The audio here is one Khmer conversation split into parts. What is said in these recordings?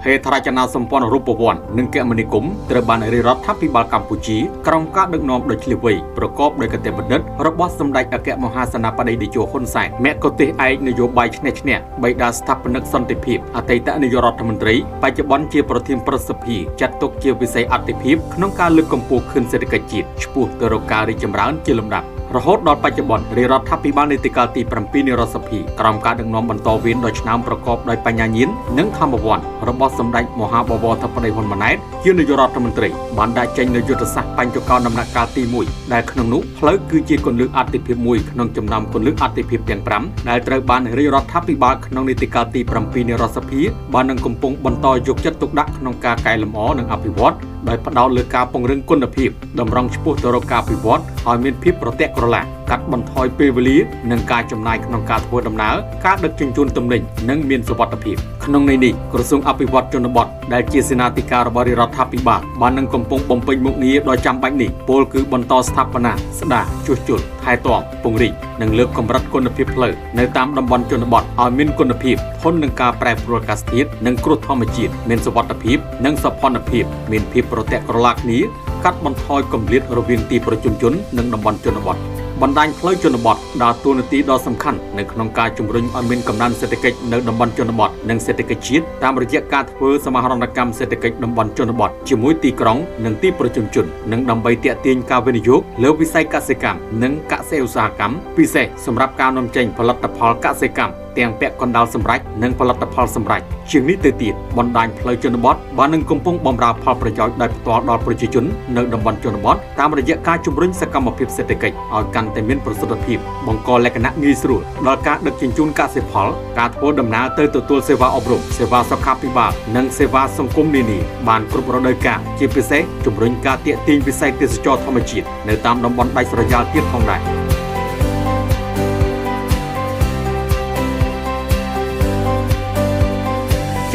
ហេដ្ឋារចនាសម្ព័ន្ធរូបវន្តនិងគមនាគមន៍ត្រូវបានរាជរដ្ឋាភិបាលកម្ពុជាក្រោមការដឹកនាំដោយឆ្លៀវវៃប្រកបដោយគតិបណ្ឌិតរបស់សម្ដេចអគ្គមហាសេនាបតីតេជោហ៊ុនសែនមគ្គុទ្ទេសក៍ឯកនយោបាយឈ្នះឈ្នះបិតាស្ថាបនិកសន្តិភាពអតីតនាយករដ្ឋមន្ត្រីបច្ចុប្បន្នជាប្រធានប្រសិទ្ធិចាត់ទុកជាវិស័យអតិភិបក្នុងការលើកកម្ពស់ខឿនសេដ្ឋកិច្ចជាតិឆ្ពោះទៅរកការរីកចម្រើនជាលំដាប់រហូតដល់បច្ចុប្បន្នរាជរដ្ឋាភិបាលនីតិកាលទី7នៃរដ្ឋសភាក្រោមការដឹកនាំបន្តវេនដោយឆ្នើមប្រកបដោយបញ្ញាញាណនិងធម្មវន្តរបស់សម្ដេចមហាបវរធិបតីហ៊ុនម៉ាណែតជានាយករដ្ឋមន្ត្រីបានដាក់ចេញនូវយុទ្ធសាស្ត្របញ្ចកោណដំណាក់កាលទី1ដែលក្នុងនោះផ្លូវគឺជាគន្លឹះអតិភិបមួយក្នុងចំណោមគន្លឹះអតិភិបទាំង5ដែលត្រូវបានរាជរដ្ឋាភិបាលក្នុងនីតិកាលទី7នៃរដ្ឋសភាបាននឹងកំពុងបន្តយកចិត្តទុកដាក់ក្នុងការកែលម្អនិងអភិវឌ្ឍដោយផ្ដោតលើការពង្រឹងគុណភាពតម្រង់ឆ្ពោះទៅរកការអភិវឌ្ឍឲ្យមានភាពប្រទាក់ក្រឡាកាត់បន្ថយពេលវេលានិងការចំណាយក្នុងការធ្វើដំណើរការដឹកជញ្ជូនទំនិញនិងមានសុវត្ថិភាពក្នុងន័យនេះក្រសួងអភិវឌ្ឍជនបទដែលជាសេនាធិការរបស់រាជរដ្ឋាភិបាលបាននឹងកំពុងបំពេញមុខងារដ៏ចាំបាច់នេះពោលគឺបន្តស្ថាបនាស្ដារជួសជុលថែទាំពង្រីកនិងលើកកម្រិតគុណភាពផ្លូវនៅតាមតំបន់ជនបទឲ្យមានគុណភាពធន់នឹងការប្រែប្រួលអាកាសធាតុនិងគ្រោះធម្មជាតិមានសុវត្ថិភាពនិងសោភ័ណភាពមានភាពប្រទាក់ក្រឡាគ្នាកាត់បន្ថយគម្លាតរវាងទីប្រជុំជននិងតំបន់ជនបទបណ្ដាញផ្លូវជនបទដើរតួនាទីដ៏សំខាន់នៅក្នុងការជំរុញឲ្យមានកំណើនសេដ្ឋកិច្ចនៅតំបន់ជនបទនិងសេដ្ឋកិច្ចជាតិតាមរយៈការធ្វើសមាហរណកម្មសេដ្ឋកិច្ចតំបន់ជនបទជាមួយទីក្រុងនិងទីប្រជុំជននិងដើម្បីទាក់ទាញការវិនិយោគលើវិស័យកសិកម្មនិងកសិឧស្សាហកម្មពិសេសសម្រាប់ការនាំចេញផលិតផលកសិកម្មទាំងពាក់កណ្ដាលសម្រេចនិងផលិតផលសម្រេចជាងនេះទៅទៀតបណ្ដាញផ្លូវជនបទបាននឹងកំពុងបម្រើផលប្រយោជន៍ដោយផ្ទាល់ដល់ប្រជាជននៅតំបន់ជនបទតាមរយៈការជំរុញសកម្មភាពសេដ្ឋកិច្ចឲ្យកាន់តែមានប្រសិទ្ធភាពបង្កលក្ខណៈងាយស្រួលដល់ការដឹកជញ្ជូនកសិផលការធ្វើដំណើរទៅទទួលសេវាអប់រំសេវាសុខាភិបាលនិងសេវាសង្គមនានាបានគ្រប់រដូវកាលជាពិសេសជំរុញការទាក់ទាញវិស័យទេសចរណ៍ធម្មជាតិនៅតាមតំបន់ដាច់ស្រយាលទៀតផងដែរ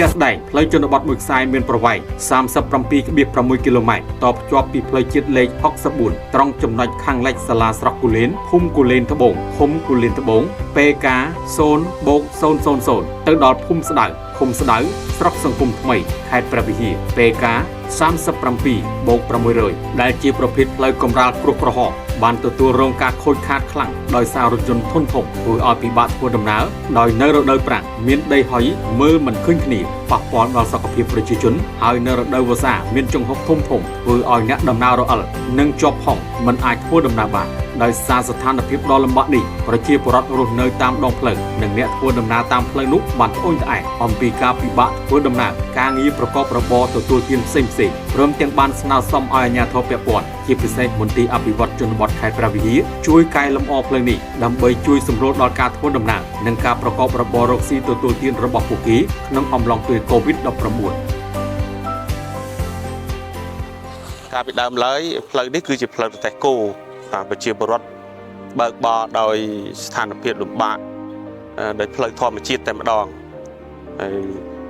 ជាក់ស្ដែងផ្លូវជនបទមួយខ្សែមានប្រវែង 37.6 គីឡូម៉ែត្រតភ្ជាប់ពីផ្លូវជាតិលេខ 64 ត្រង់ចំណុចខាងលិចសាលាស្រុកគូលែនភូមិគូលែនត្បូងឃុំគូលែនត្បូង PK 0/000 ទៅដល់ភូមិស្ដៅឃុំស្ដៅស្រុកសង្គមថ្មីខេត្តព្រះវិហារ PK 37/600 ដែលជាប្រភេទផ្លូវកម្រាលគ្រោះប្រហោងបានទទួលរងការខូចខាតខ្លាំងដោយសាររថយន្តធុនធំធ្វើឲ្យពិបាកធ្វើដំណើរដោយនៅរដូវប្រាំងមានដីហុយមើលមិនឃើញគ្នាប៉ះពាល់ដល់សុខភាពប្រជាជនហើយនៅរដូវវស្សាមានចង្ហុកធំធ្វើឲ្យអ្នកដំណើររអិលនិងជាប់ហុងមិនអាចធ្វើដំណើរបានដោយសារស្ថានភាពដ៏លំបាកនេះប្រជាពលរដ្ឋរស់នៅតាមដងផ្លូវនិងអ្នកធ្វើដំណើរតាមផ្លូវនោះបានត្អូញត្អែរអំពីការពិបាកធ្វើដំណើរការងារប្រកបរបរទទួលទានផ្សេងៗព្រមទាំងបានស្នើសុំឲ្យអាជ្ញាធរពាក់ព័ន្ធជាពិសេសមន្ទីរអភិវឌ្ឍជនបទខេត្តព្រះវិហារជួយកែលម្អផ្លូវនេះដើម្បីជួយសម្រួលដល់ការធ្វើដំណើរនិងការប្រកបរបររកស៊ីទទួលទានរបស់ពួកគេក្នុងអំឡុងពេល COVID-19 ការពីដើមឡើយផ្លូវនេះគឺជាផ្លូវប្រទេសគោប្រជាពលរដ្ឋបើកបរដោយស្ថានភាពលំបាកដោយផ្លូវធម្មជាតិតែម្ដងហើយ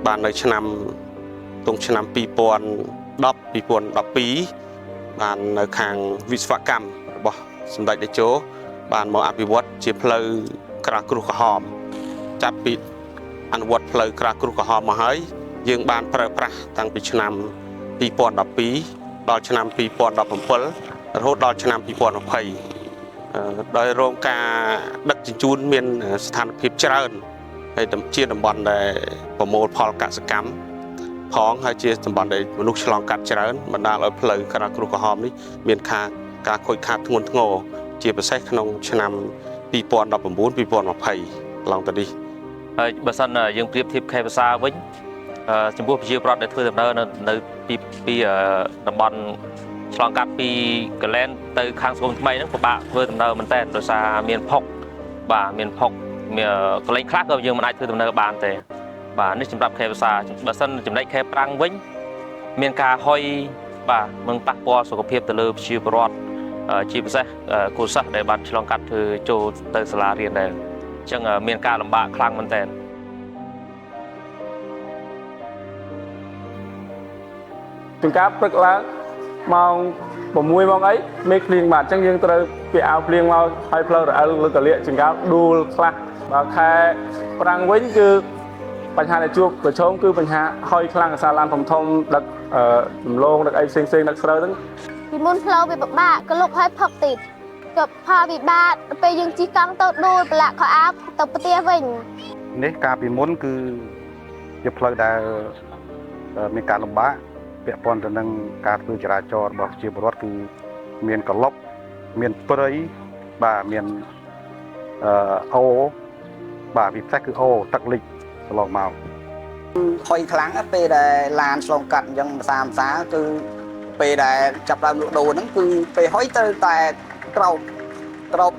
បាននៅឆ្នាំ2010 2012បាននៅខាងវិស្វកម្មរបស់សម្ដេចតេជោបានមកអភិវឌ្ឍជាផ្លូវក្រាស់គ្រោះក្រហមចាប់ពីអនុវត្តផ្លូវក្រាស់គ្រោះក្រហមមកហើយយើងបានប្រើប្រាស់តាំងពីឆ្នាំ2012ដល់ឆ្នាំ2017រហូតដល់ឆ្នាំ2020ដោយរងការដឹកជញ្ជូនមានស្ថានភាពច្រើនហើយជាតំបន់ដែលប្រមូលផលកសិកម្មផងហើយជាតំបន់ដែលមនុស្សឆ្លងកាត់ច្រើនបណ្ដាលឲ្យផ្លូវក្រាស់គ្រោះក្រហមនេះមានការខូចខាតធ្ងន់ធ្ងរជាពិសេសក្នុងឆ្នាំ2019 2020ឡើងទៅនេះហើយបើសិនយើងប្រៀបធៀបខេត្តភាសាវិញចំពោះប្រជាពលរដ្ឋដែលធ្វើដំណើរនៅពីតំបន់ឆ្លងកាត់ពីកលែនទៅខាងសង្គមថ្មីហ្នឹងពិបាកធ្វើដំណើរមែនតើដោយសារមានផុកបាទមានផុកមានកន្លែងខ្លះក៏យើងមិនអាចធ្វើដំណើរបានទេបាទនេះសម្រាប់ខេត្តភាសាបើសិនចំណែកខេត្តប្រាំងវិញមានការហុយបាទនឹងប៉ះពាល់សុខភាពទៅលើប្រជាពលរដ្ឋជាពិសេសគូសិស្សដែលបានឆ្លងកាត់ធ្វើចូលទៅសាលារៀនដែរអញ្ចឹងមានការលំបាកខ្លាំងមែនតើចង្ការព្រឹកឡើងម៉ោង6ម៉ោងអីមេឃភ្លៀងបាទអញ្ចឹងយើងត្រូវពាក់អាវភ្លៀងមកហើយផ្លូវរអិលឬកលៀកចង្ការដួលខ្លះបើខែប្រាំងវិញគឺ បញ្ហាដែលជួបប្រឈមគឺបញ្ហាហុយខ្លាំងអាសាឡានធំដឹករំលងដឹកអីផ្សេងដឹកស្រូវហ្នឹង ពីមុនផ្លូវវាពិបាកក៏លុបឲ្យផឹកតិចក៏ផលវិបាកពេលយើងជិះកង់ទៅដួលប្រឡាក់ខោអាវទៅផ្ទះវិញ នេះការពីមុនគឺជាផ្លូវដែលមានការលំបាកពាក់ព័ន្ធទៅនឹងការធ្វើចរាចរណ៍របស់ប្រជាពលរដ្ឋគឺមានកលុបមានព្រៃបាទមានអូបាទពិសេសគឺអូទឹកលិចកន្លងមក ហុយខ្លាំងពេលដែលឡានឆ្លងកាត់អញ្ចឹងភាសាគឺពេលដែលចាប់ដើមលក់ដូរហ្នឹងគឺពេលហុយទៅតែក្រោប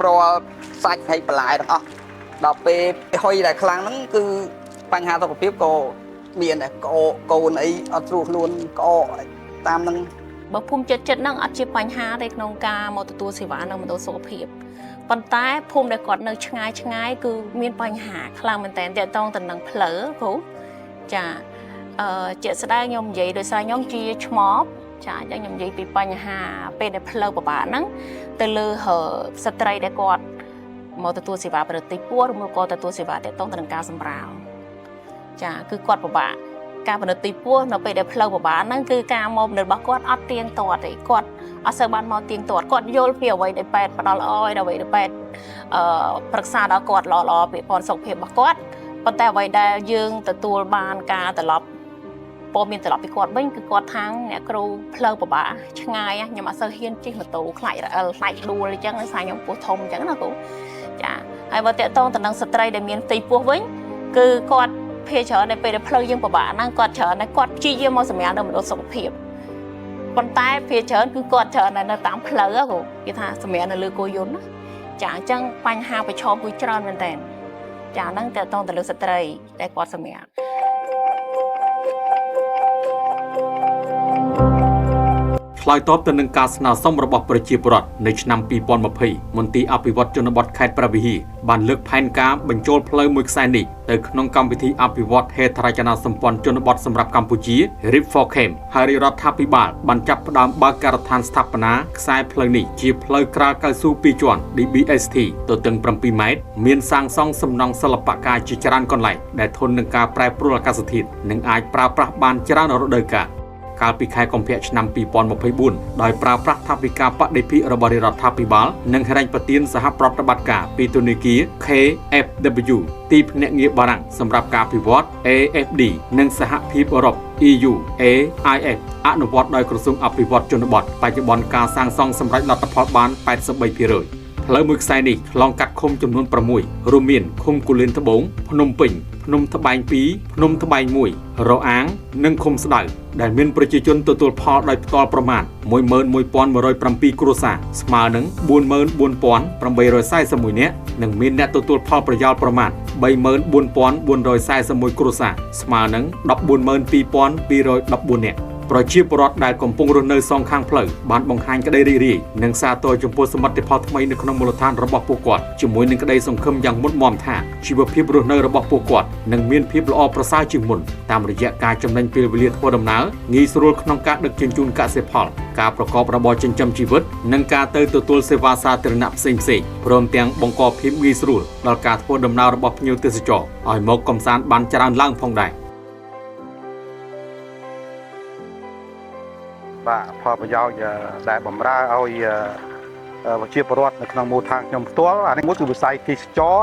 រាល់សាច់ហើយបន្លែទាំងអស់ដល់ពេលហុយដែលខ្លាំងហ្នឹងគឺបញ្ហាសុខភាពក៏មានដែរកូនអីអត់ស្រួលខ្លួនក្អកតាមហ្នឹង បើភូមិចិត្តហ្នឹងអត់ជាបញ្ហាទេក្នុងការមកទទួលសេវានៅមណ្ឌលសុខភាពប៉ុន្តែភូមិដែលគាត់នៅឆ្ងាយគឺមានបញ្ហាខ្លាំងមែនតើទាក់ទងទៅនឹងផ្លូវគ្រូចាជាក់ស្ដែងខ្ញុំនិយាយដោយសារខ្ញុំជាឆ្មបចាអញ្ចឹងខ្ញុំនិយាយពីបញ្ហាពេលដែលផ្លូវពិបាកហ្នឹងទៅលើស្ត្រីដែលគាត់មកទទួលសេវាប្រតិពោះឬមកក៏ទទួលសេវាទាក់ទងទៅនឹងការសម្រាលចាគឺគាត់ពិបាកការប្រតិពោះនៅពេលដែលផ្លូវពិបាកហ្នឹងគឺការមករបស់គាត់អត់ទៀងទាត់ទេគាត់អត់សូវបានមកទៀងទាត់គាត់យល់ពីអ្វីដែលពេទ្យផ្ដល់ឲ្យអ្វីដែលពេទ្យប្រឹក្សាដល់គាត់ល្អពីព័ន្ធសុខភាពរបស់គាត់ប៉ុន្តែអ្វីដែលយើងទទួលបានការត្រឡប់ព័ត៌មានត្រឡប់ពីគាត់វិញគឺគាត់ថាអ្នកគ្រូផ្លូវពិបាកឆ្ងាយខ្ញុំអត់សូវហ៊ានជិះម៉ូតូខ្លាចរអិលខ្លាចដួលអញ្ចឹងដោយសារខ្ញុំពោះធំអញ្ចឹងណាគ្រូចាហើយបើតេតងទៅនឹងស្ត្រីដែលមានទីពោះវិញគឺគាត់ភាគច្រើននៅពេលដែលផ្លូវយើងពិបាកហ្នឹងគាត់ច្រើនតែគាត់ជិះយាមមកសម្រាប់នៅមណ្ឌលសុខភាពប៉ុន្តែភាគច្រើនគឺគាត់ច្រើននៅតាមផ្លូវគ្រូគេថាសម្រាប់នៅលើគោយន្តណាចាអញ្ចឹងបញ្ហាប្រឈមគឺច្រើនមែនតើចាហ្នឹងតេតងទៅលើស្ត្រីដែលគាត់សម្រាប់ ឆ្លើយតបទៅនឹងការស្នើសុំរបស់ប្រជាពលរដ្ឋនៅឆ្នាំ 2020 មន្ទីរអភិវឌ្ឍជនបទខេត្តព្រះវិហារបានលើកផែនការបញ្ចូលផ្លូវមួយខ្សែនេះទៅក្នុងកម្មវិធីអភិវឌ្ឍហេដ្ឋារចនាសម្ព័ន្ធជនបទសម្រាប់កម្ពុជា RIP for Cam ហើយរដ្ឋាភិបាលបានចាប់ផ្ដើមបើកការដ្ឋានស្ថាបនាខ្សែផ្លូវនេះជាផ្លូវក្រាលកៅស៊ូ2ជាន់ DBST ទទឹង7ម៉ែត្រមានសាងសង់សំណង់សិល្បកម្មជាច្រើនកន្លែងដែលធន់នឹងការប្រែប្រួលអាកាសធាតុនិងអាចប្រើប្រាស់បានច្រើនរដូវកាល កាលពីខែកុម្ភៈឆ្នាំ 2024 ដោយប្រើប្រាស់ថវិកាបដិភិរបស់រដ្ឋាភិបាលនិងហិរញ្ញប្បទានសហប្រតិបត្តិការពីធនាគារ KfW ទីភ្នាក់ងារបារាំងសម្រាប់ការអភិវឌ្ឍ AFD និងសហភាពអឺរ៉ុប EU AIF អនុវត្តដោយក្រសួងអភិវឌ្ឍជនបទបច្ចុប្បន្នការសាងសង់សម្រេចលទ្ធផលបាន 83% ផ្លូវមួយខ្សែនេះឆ្លងកាត់ឃុំចំនួន 6 រួមមានឃុំគូលែនត្បូង ភ្នំពេញ ភ្នំត្បែង 2 ភ្នំត្បែង 1 រអាង និងឃុំស្ដៅ ដែលមានប្រជាជនទទួលផលដោយផ្ទាល់ប្រមាណ 11,107 គ្រួសារ ស្មើនឹង 44,841 នាក់ និងមានអ្នកទទួលផលប្រយោលប្រមាណ 34,441 គ្រួសារ ស្មើនឹង 142,214 នាក់ ប្រជាពលរដ្ឋដែលកំពុងរស់នៅសងខាងផ្លូវបានបង្ហាញក្តីរីករាយនិងសាទរចំពោះសមិទ្ធផលថ្មីនៅក្នុងមូលដ្ឋានរបស់ពួកគាត់ជាមួយនឹងក្តីសង្ឃឹមយ៉ាងមុតមាំថាជីវភាពរស់នៅរបស់ពួកគាត់នឹងមានភាពល្អប្រសើរជាងមុនតាមរយៈការចំណេញពេលវេលាធ្វើដំណើរងាយស្រួលក្នុងការដឹកជញ្ជូនកសិផលការប្រកបរបរចិញ្ចឹមជីវិតនិងការទៅទទួលសេវាសាធារណៈផ្សេងៗព្រមទាំងបង្កភាពងាយស្រួលដល់ការធ្វើដំណើររបស់ភ្ញៀវទេសចរឲ្យមកកម្សាន្តបានច្រើនឡើងផងដែរ បាទផលប្រយោជន៍ដែលបម្រើឲ្យប្រជាពលរដ្ឋនៅក្នុងមូលដ្ឋានខ្ញុំផ្ទាល់អានេះមួយគឺវិស័យទេសចរ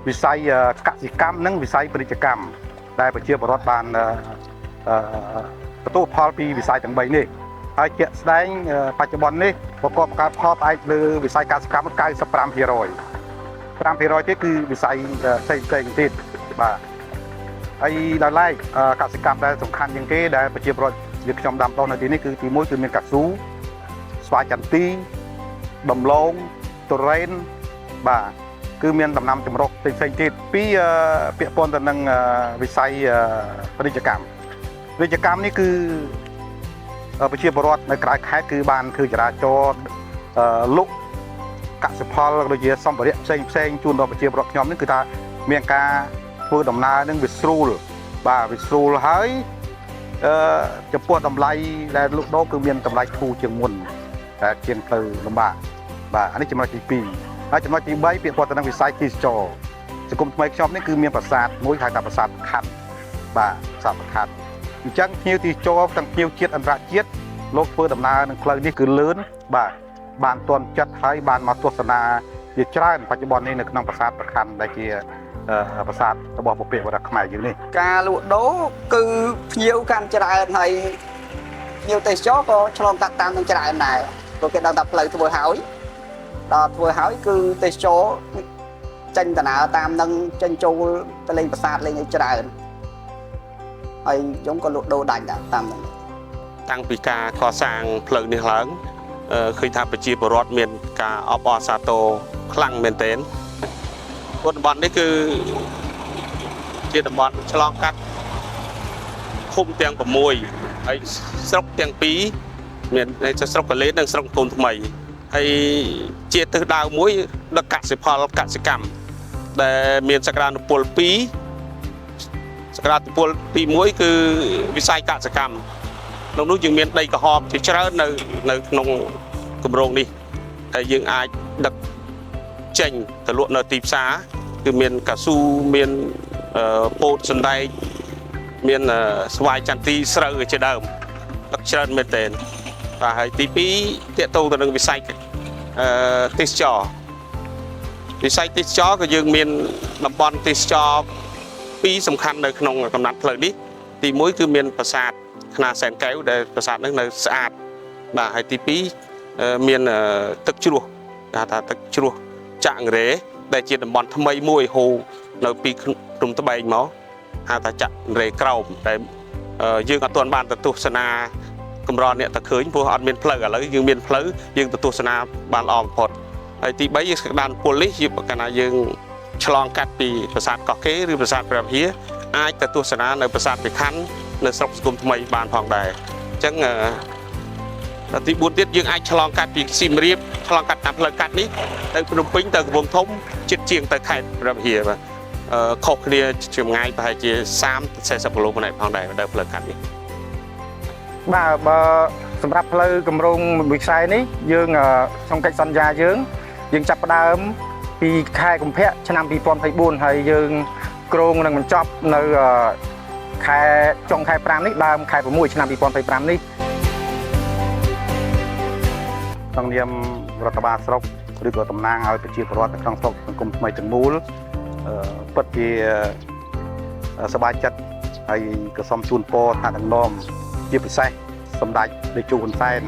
វិស័យកសិកម្មនិងវិស័យពាណិជ្ជកម្មដែលប្រជាពលរដ្ឋបានទទួលផលពីវិស័យទាំង3នេះហើយជាក់ស្ដែងបច្ចុប្បន្ននេះប្រកបការផលផ្អែកលើវិស័យកសិកម្ម 95% 5% ទៀតគឺវិស័យផ្សេងទៀតបាទហើយដល់ឡែកកសិកម្មដែលសំខាន់ជាងគេដែលប្រជាពលរដ្ឋ វាខ្ញុំដាំដុះនៅទីនេះគឺទី1គឺមានកៅស៊ូស្វាយចន្ទីដំឡូងទុរេនបាទគឺមានដំណាំចម្រុះផ្សេងៗទៀតពីពាក់ព័ន្ធទៅនឹងវិស័យពាណិជ្ជកម្មនេះគឺប្រជាពលរដ្ឋនៅក្រៅខេត្តគឺបានធ្វើចរាចរណ៍លក់កសិផលដូចជាសម្ភារៈផ្សេងជូនដល់ប្រជាពលរដ្ឋខ្ញុំនេះគឺថាមានការធ្វើដំណើរនឹងវាស្រួលបាទវាស្រួលហើយ ចំពោះតម្លៃដែលលក់ដូរគឺមានតម្លៃធូរជាងមុនតែជាងទៅលំបាកបាទអានេះចំណុចទី2ហើយចំណុចទី3ពាក់ព័ន្ធទៅនឹងវិស័យទេសចរសង្គមថ្មីខ្ញុំនេះគឺមានប្រាសាទមួយហៅថាប្រាសាទខាត់ បាទប្រាសាទប្រខាត់អញ្ចឹងភ្ញៀវទីចូលទាំងភ្ញៀវជាតិអន្តរជាតិលោកធ្វើដំណើរនឹងផ្លូវនេះគឺលឿនបាទបានទាន់ចិត្តហើយបានមកទស្សនាជាច្រើនបច្ចុប្បន្ននេះនៅក្នុងប្រាសាទប្រខាត់ដែលជាប្រាសាទរបស់ពពាកវត្តខ្មែរយើងនេះ ការលក់ដូរគឺភ្ញៀវកាន់ច្រើនហើយភ្ញៀវទេសចរក៏ឆ្លងកាត់តាមនឹងច្រើនដែរព្រោះគេដឹងថាផ្លូវធ្វើហើយដល់ធ្វើហើយគឺទេសចរចេញដំណើរតាមនឹងចេញចូលទៅលេងប្រាសាទលេងឲ្យច្រើនហើយខ្ញុំក៏លក់ដូរដាច់ដែរតាមនឹង តាំងពីការកសាងផ្លូវនេះឡើងឃើញថាប្រជាពលរដ្ឋមានការអបអរសាទរខ្លាំងមែនទែនតំបន់នេះគឺជាតំបន់ឆ្លងកាត់ឃុំទាំង6ហើយស្រុកទាំង2មានស្រុកកលេននិងស្រុកកូនថ្មីហើយជាទិសដៅមួយដឹកកសិផលកសិកម្មដែលមានសក្តានុពល2សក្តានុពលទី1គឺវិស័យកសិកម្មក្នុងនោះយើងមានដីក្រហមជាច្រើននៅក្នុងគម្រោងនេះហើយយើងអាចដឹកចេញទៅលក់នៅទីផ្សារគឺមានកៅស៊ូមានពោតសណ្ដែកមានស្វាយចន្ទីស្រូវជាដើមដឹកច្រើនមែនទែនបាទហើយទី2ទាក់ទងទៅនឹងវិស័យទេសចរវិស័យទេសចរក៏យើងមានតំបន់ទេសចរ2សំខាន់នៅក្នុងកំណត់ផ្លូវនេះទី1គឺមានប្រាសាទខ្នារសែនកែវដែលប្រាសាទនេះនៅស្អាតបាទហើយទី2មានទឹកជ្រោះគេហៅថាទឹកជ្រោះចាក់រ៉េដែលជាតំបន់ថ្មីមួយហូរនៅពីភ្នំត្បែងមកហៅថាចាក់រ៉េក្រោមតែយើងអត់ទាន់បានទៅទស្សនាកម្រអ្នកទៅឃើញព្រោះអត់មានផ្លូវឥឡូវយើងមានផ្លូវយើងទៅទស្សនាបានល្អបំផុតហើយទី3យើងស្ដានពលនេះយើងកាលណាយើងឆ្លងកាត់ពីប្រាសាទកោះកេរឬប្រាសាទព្រះវិហារអាចទៅទស្សនានៅប្រាសាទភិខ័ននៅស្រុកសង្គមថ្មីបានផងដែរអញ្ចឹងទី4ទៀតយើងអាចឆ្លងកាត់ពីសៀមរាបឆ្លងកាត់តាមផ្លូវកាត់នេះទៅភ្នំពេញទៅកំពង់ធំជិតជាងទៅខេត្តព្រះវិហារបាទខុសគ្នាចម្ងាយប្រហែលជា30-40គីឡូម៉ែត្រផងដែរនៅផ្លូវកាត់នេះ បាទបើសម្រាប់ផ្លូវគម្រោងមួយខ្សែនេះយើងក្នុងកិច្ចសន្យាយើងចាប់ផ្ដើមពីខែកុម្ភៈឆ្នាំ2024ហើយយើងគ្រោងនឹងបញ្ចប់នៅខែចុងខែ5នេះដើមខែ6ឆ្នាំ2025នេះក្នុងនាមរដ្ឋបាលស្រុកឬក៏តំណាងឲ្យប្រជាពលរដ្ឋនៅក្នុងស្រុកសង្គមថ្មីទាំងមូលពិតជាសប្បាយចិត្តហើយក៏សូមជូនពរថ្នាក់ដឹកនាំជាពិសេសសម្ដេចតេជោហ៊ុនសែន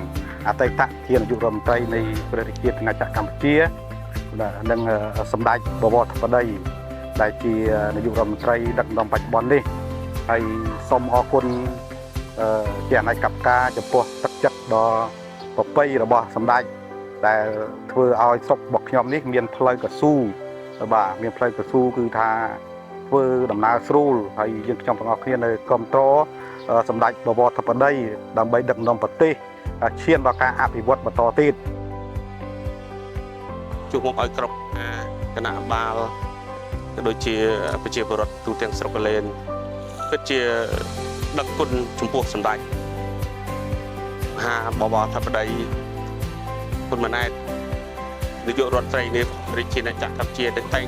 អតីតជានាយករដ្ឋមន្ត្រីនៃព្រះរាជាណាចក្រកម្ពុជានិងសម្ដេចបវរធិបតីដែលជានាយករដ្ឋមន្ត្រីដឹកនាំបច្ចុប្បន្ននេះហើយសូមអរគុណជាអនេកការចំពោះទឹកចិត្តដ៏ប្រពៃរបស់សម្ដេចដែលធ្វើឲ្យស្រុករបស់ខ្ញុំនេះមានផ្លូវកស៊ូបាទមានផ្លូវកស៊ូគឺថាធ្វើដំណើរស្រួលហើយយើងខ្ញុំទាំងអស់គ្នានៅគ្រប់គ្រងសម្ដេចបវរធិបតីដើម្បីដឹកនាំប្រទេសឈានដល់ការអភិវឌ្ឍបន្តទៀតជួបមកឲ្យគ្រប់គណៈបាលក៏ដូចជាប្រជាពលរដ្ឋទូទាំងស្រុកកលែនពិតជាដឹកគុណចំពោះសម្ដេចមហាបវរធិបតីគុណម៉ាណែតនាយករដ្ឋមន្ត្រីនេះរាជាណាចក្រកម្ពុជា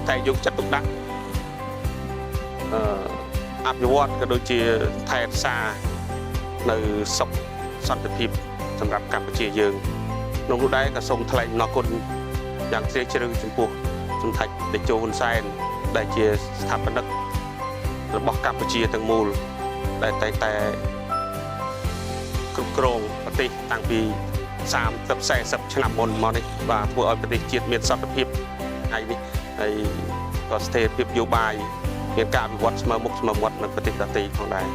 តែយកចិត្តទុកដាក់អភិវឌ្ឍក៏ដូចជាថែរក្សានៅសុខសន្តិភាពសម្រាប់កម្ពុជាយើងក្នុងនោះដែរក៏សូមថ្លែងអំណរគុណយ៉ាងជ្រាលជ្រៅចំពោះសម្ដេចតេជោហ៊ុនសែនដែលជាស្ថាបនិករបស់កម្ពុជាទាំងមូលដែលតែគ្រប់គ្រងប្រទេសតាំងពី30-40ឆ្នាំមុនមកនេះបាទធ្វើឲ្យប្រទេសជាតិមានសន្តិភាពថ្ងៃនេះហើយក៏ស្ថិរភាពនយោបាយមានការអភិវឌ្ឍស្មើមុខស្មើមាត់នៅប្រទេសដទៃផងដែរ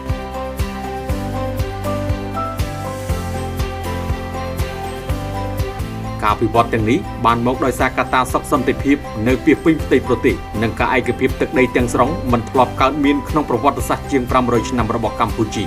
ការអភិវឌ្ឍទាំងនេះបានមកដោយសារកត្តាសុខសន្តិភាពនៅពាសពេញផ្ទៃប្រទេសនិងការឯកភាពទឹកដីទាំងស្រុងមិនធ្លាប់កើតមានក្នុងប្រវត្តិសាស្ត្រជាង500ឆ្នាំរបស់កម្ពុជា